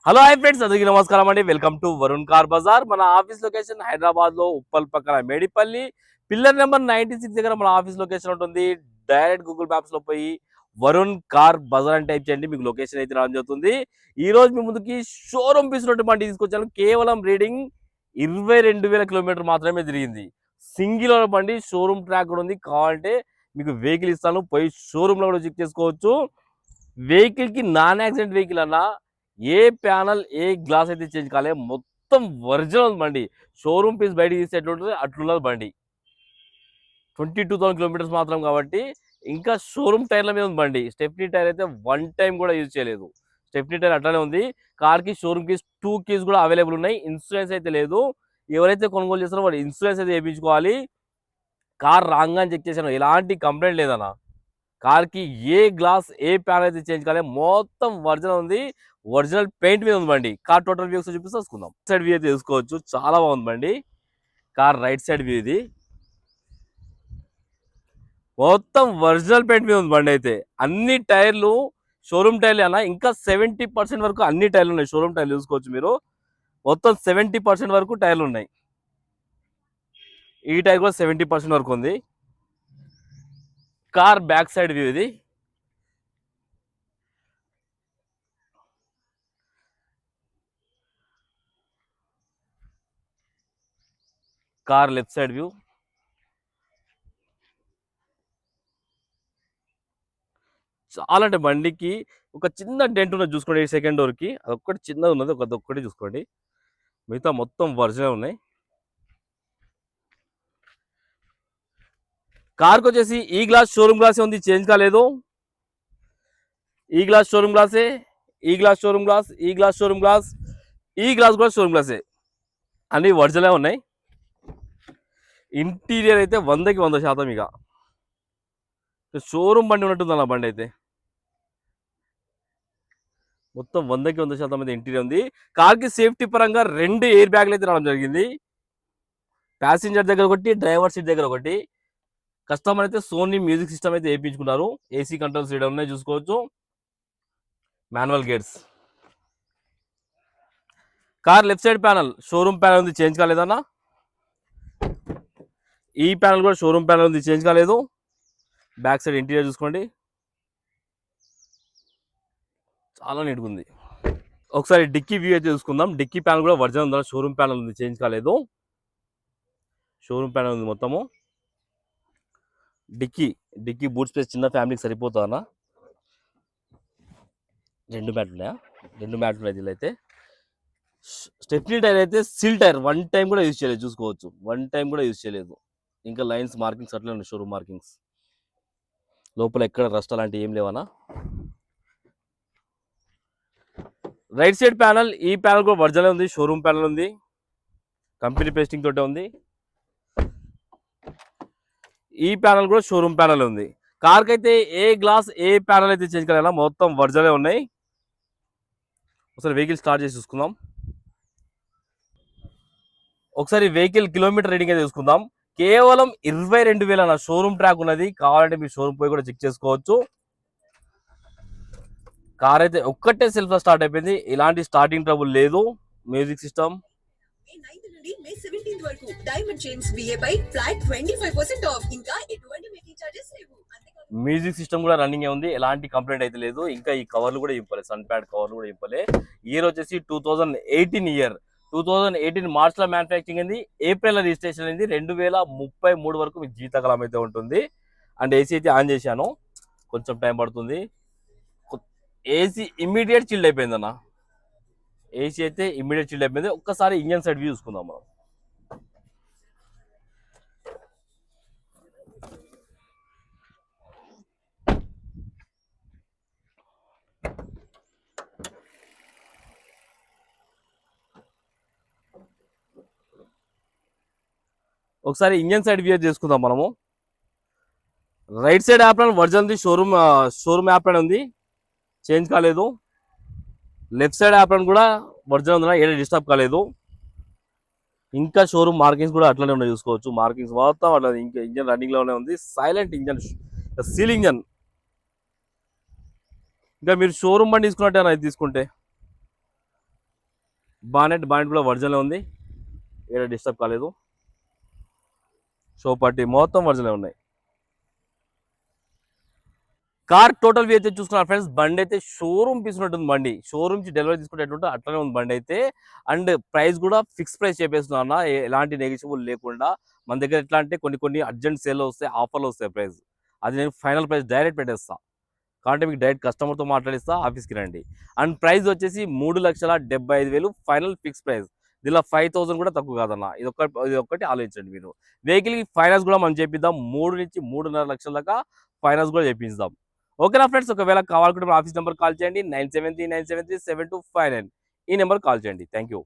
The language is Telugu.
హలో హాయ్ ఫ్రెండ్స్, అందరికీ నమస్కారం అండి. Welcome to Varun car bazaar. మన ఆఫీస్ లొకేషన్ హైదరాబాద్ లో ఉప్పల్ పక్కన మేడిపల్లి పిల్లర్ నెంబర్ 96 దగ్గర మన ఆఫీస్ లొకేషన్ ఉంటుంది. డైరెక్ట్ గూగుల్ మ్యాప్స్ లో పోయి వరుణ్ కార్ బజార్ అని టైప్ చేయండి, మీకు లొకేషన్ అయితే రావడం జరుగుతుంది. ఈ రోజు మీ ముందుకి షోరూమ్ పీస్ బండి తీసుకొచ్చాను. కేవలం రీడింగ్ 22,000 కిలోమీటర్ మాత్రమే తిరిగింది. సింగిల్ ఓనర్ బండి, షోరూమ్ ట్రాక్ కూడా ఉంది. కావాలంటే మీకు వెహికల్ ఇస్తాను, పోయి షోరూమ్ లో కూడా చెక్ చేసుకోవచ్చు. వెహికల్ కి నాన్ యాక్సిడెంట్ వెహికల్ అన్నా ఏ ప్యానల్ ఏ గ్లాస్ అయితే చేంజ్ కాలే, మొత్తం ఒరిజినల్ బండి. షోరూమ్ పీస్ బయట తీస్తే ఎట్లుంటుంది అట్లున్నది బండి. 22,000 కిలోమీటర్స్ మాత్రం కాబట్టి ఇంకా షోరూమ్ టైర్ల మీద ఉంది బండి. స్టెప్నీ టైర్ అయితే వన్ టైం కూడా యూజ్ చేయలేదు. స్టెప్నీ టైర్ అట్లానే ఉంది. కార్కి షోరూమ్ కీస్ 2 కీస్ కూడా అవైలబుల్ ఉన్నాయి. ఇన్సూరెన్స్ అయితే లేదు. ఎవరైతే కొనుగోలు చేస్తారో వాళ్ళు ఇన్సూరెన్స్ అయితే వేయించుకోవాలి. కార్ రాంగ్ అని చెక్ చేశాను, ఎలాంటి కంప్లైంట్ లేదన్న. కార్కి ఏ గ్లాస్ ఏ ప్యానల్ అయితే చేంజ్ కాలే, మొత్తం ఒరిజినల్ ఉంది. ఒరిజినల్ పెయింట్ మీద ఉంది బండి. కార్ టోటల్ వ్యూస్ చూపిస్తే చూసుకుందాం. సైడ్ వ్యూ అయితే చూసుకోవచ్చు, చాలా బాగుంది బండి. కార్ రైట్ సైడ్ వ్యూ ఇది. మొత్తం ఒరిజినల్ పెయింట్ మీద ఉంది బండి అయితే. అన్ని టైర్లు షోరూమ్ టైర్లు అన్న. ఇంకా 70% వరకు అన్ని టైర్లు ఉన్నాయి. షోరూమ్ టైర్లు చూసుకోవచ్చు మీరు. మొత్తం 70% వరకు టైర్లు ఉన్నాయి. ఈ టైర్ కూడా 70% వరకు ఉంది. కార్ బ్యాక్ సైడ్ వ్యూ ఇది. Car left side view. చాలా అంటే బండికి ఒక చిన్న డెంట్ ఉన్నది చూసుకోండి సెకండ్ డోర్కి. అదొక్కటి చిన్నది ఉన్నది, అదొక్కటి చూసుకోండి. మిగతా మొత్తం ఒరిజినల్ ఉన్నాయి. కార్కి వచ్చేసి ఈ గ్లాస్ షోరూమ్ గ్లాసే ఉంది, చేంజ్ కాలేదు. ఈ గ్లాస్ షోరూమ్ గ్లాసే, ఈ గ్లాస్ షోరూమ్ గ్లాస్, ఈ గ్లాస్ షోరూమ్ గ్లాస్, ఈ గ్లాస్ కూడా షోరూమ్ గ్లాసే. అన్నీ ఒరిజినలే ఉన్నాయి. ఇంటీరియర్ అయితే 100కి 100%. ఇక షోరూమ్ బండి ఉన్నట్టుంది అన్న బండి అయితే. మొత్తం 100కి 100% మీద ఇంటీరియర్ ఉంది. కార్కి సేఫ్టీ పరంగా 2 ఎయిర్ బ్యాగ్లు అయితే రావడం జరిగింది. ప్యాసింజర్ దగ్గర ఒకటి, డ్రైవర్ సీట్ దగ్గర ఒకటి. కస్టమర్ అయితే సోనీ మ్యూజిక్ సిస్టమ్ అయితే వేయించుకున్నారు. ఏసీ కంట్రోల్స్ ఇక్కడ ఉన్నాయి చూసుకోవచ్చు. Manual gates. Car left side panel showroom panel ఉంది, చేంజ్ కాలేదన్నా. ఈ ప్యానల్ కూడా షోరూమ్ ప్యానల్ ఉంది, చేంజ్ కాలేదు. బ్యాక్ సైడ్ ఇంటీరియర్ చూసుకోండి, చాలా నీట్గా ఉంది. ఒకసారి డిక్కీ వ్యూ అయితే చూసుకుందాం. డిక్కీ ప్యానల్ కూడా ఒరిజినల్ ఉందా, షోరూమ్ ప్యానల్ ఉంది, చేంజ్ కాలేదు. షోరూమ్ ప్యానల్ ఉంది మొత్తము. డిక్కీ బూట్ స్పేస్ చిన్న ఫ్యామిలీకి సరిపోతుందన్నా. 2 మ్యాట్లు ఉన్నాయా? 2 మ్యాట్లు ఉన్నాయి దీనిలో అయితే. స్టెప్నీ టైర్ అయితే సిల్ టైర్, 1 టైం కూడా యూజ్ చేయలేదు చూసుకోవచ్చు. 1 టైం కూడా యూజ్ చేయలేదు. ఇంకా లైన్స్ మార్కింగ్స్ అట్లే ఉన్నాయి, షోరూమ్ మార్కింగ్స్. లోపల ఎక్కడ రస్ట్ అలాంటివి ఏం లేవన్నా. రైట్ సైడ్ ప్యానల్, ఈ ప్యానల్ కూడా ఒరిజినల్ ఉంది, షోరూమ్ ప్యానల్ ఉంది, కంపెనీ పేస్టింగ్ తోటే ఉంది. ఈ ప్యానల్ కూడా షోరూమ్ ప్యానల్ ఉంది. కార్కి అయితే ఏ గ్లాస్ ఏ ప్యానల్ అయితే చేంజ్ కాలేనా, మొత్తం ఒరిజినల్ ఉన్నాయి. ఒకసారి వెహికల్ స్టార్ట్ చేసి చూసుకుందాం. ఒకసారి వెహికల్ కిలోమీటర్ రీడింగ్ అయితే చూసుకుందాం. కేవలం 22,000 అన్న. షోరూమ్ ట్రాక్ ఉన్నది, కావాలంటే మీరు షోరూమ్ పోయి కూడా చెక్ చేసుకోవచ్చు. కార్ అయితే ఒక్కటే సెల్ఫ్ లో స్టార్ట్ అయిపోయింది, ఎలాంటి స్టార్టింగ్ ట్రబుల్ లేదు. Music system. May 17th వరకు డైమండ్ చైన్స్ VA పై ఫ్లాట్ 25% ఆఫ్, ఇంకా ఎటువంటి మేకింగ్ చార్జెస్ లేవు. మ్యూజిక్ సిస్టమ్ కూడా రన్నింగ్ ఉంది, ఎలాంటి కంప్లైంట్ అయితే లేదు. ఇంకా ఈ కవర్లు కూడా ఇంపలే, సన్ ప్యాడ్ కవర్లు కూడా ఇంపలే. ఇయర్ వచ్చేసి 2018 ఇయర్. 2018 మార్చ్ లో మ్యానుఫ్యాక్చరింగ్ అయింది, ఏప్రిల్ లో రిజిస్ట్రేషన్ అయింది. 2033 వరకు మీకు జీవితకాలం అయితే ఉంటుంది. అండ్ ఏసీ అయితే ఆన్ చేశాను, కొంచెం టైం పడుతుంది. ఏసీ ఇమ్మీడియట్ చిల్డ్ అయిపోయింది అన్న. ఏసీ అయితే ఇమ్మీడియట్ చిల్డ్ అయిపోయింది. ఒక్కసారి ఇంజన్ సైడ్ వ్యూ చూసుకుందాం మనం. ఒకసారి ఇంజన్ సైడ్ వ్యూ చేసుకుందాం మనము. రైట్ సైడ్ యాప్ ఒరిజినల్ ఉంది, షోరూమ్ యాప్ ఉంది, చేంజ్ కాలేదు. లెఫ్ట్ సైడ్ యాప్ కూడా ఒరిజినల్ ఉందా, ఏదో డిస్టర్బ్ కాలేదు. ఇంకా షోరూమ్ మార్కింగ్స్ కూడా అట్లనే ఉన్నాయి చూసుకోవచ్చు. మార్కింగ్స్ మొత్తం అట్లా, ఇంకా ఇంజన్ రన్నింగ్ లోనే ఉంది. Silent engine, seal engine. ఇంకా మీరు షోరూమ్ బండి తీసుకున్నట్టే ఇది తీసుకుంటే బానెట్ కూడా ఒరిజినల్ ఉంది, ఏదో డిస్టర్బ్ కాలేదు. షో పట్టి మొత్తం ఒరిజినల్ ఉన్నాయి. కార్ టోటల్ వ్యూ అయితే చూసుకున్నారు ఫ్రెండ్స్. బండి అయితే షోరూమ్ పీస్ ఉంటుంది. బండి షోరూమ్ నుంచి డెలివరీ తీసుకునేటువంటి అట్లనే ఉంది బండి అయితే. అండ్ ప్రైస్ కూడా ఫిక్స్ ప్రైస్ చెప్పేస్తున్నా అన్న, ఎలాంటి నెగిషియబుల్ లేకుండా. మన దగ్గర ఎట్లా అంటే కొన్ని అర్జెంట్ సేల్ వస్తాయి, ఆఫర్లు వస్తాయి ప్రైస్. అది నేను ఫైనల్ ప్రైస్ డైరెక్ట్ పెట్టేస్తా. కాబట్టి మీకు డైరెక్ట్ కస్టమర్తో మాట్లాడిస్తా, ఆఫీస్కి రండి. అండ్ ప్రైస్ వచ్చేసి 3,75,000 ఫైనల్ ఫిక్స్ ప్రైస్. దీనిలో 5,000 కూడా తక్కువ కాదన్న. ఇది ఒక్కటి ఆలోచించండి మీరు. వెహికల్కి ఫైనాన్స్ కూడా మనం చేపిద్దాం, 3 నుంచి 3.5 లక్షల దాకా ఫైనాన్స్ కూడా చేపిస్తాం. ఓకేనా ఫ్రెండ్స్, ఒకవేళ కావాలనుకుంటే ఆఫీస్ నెంబర్ కాల్ చేయండి, 9739737259. ఈ నెంబర్ కాల్ చేయండి. Thank you.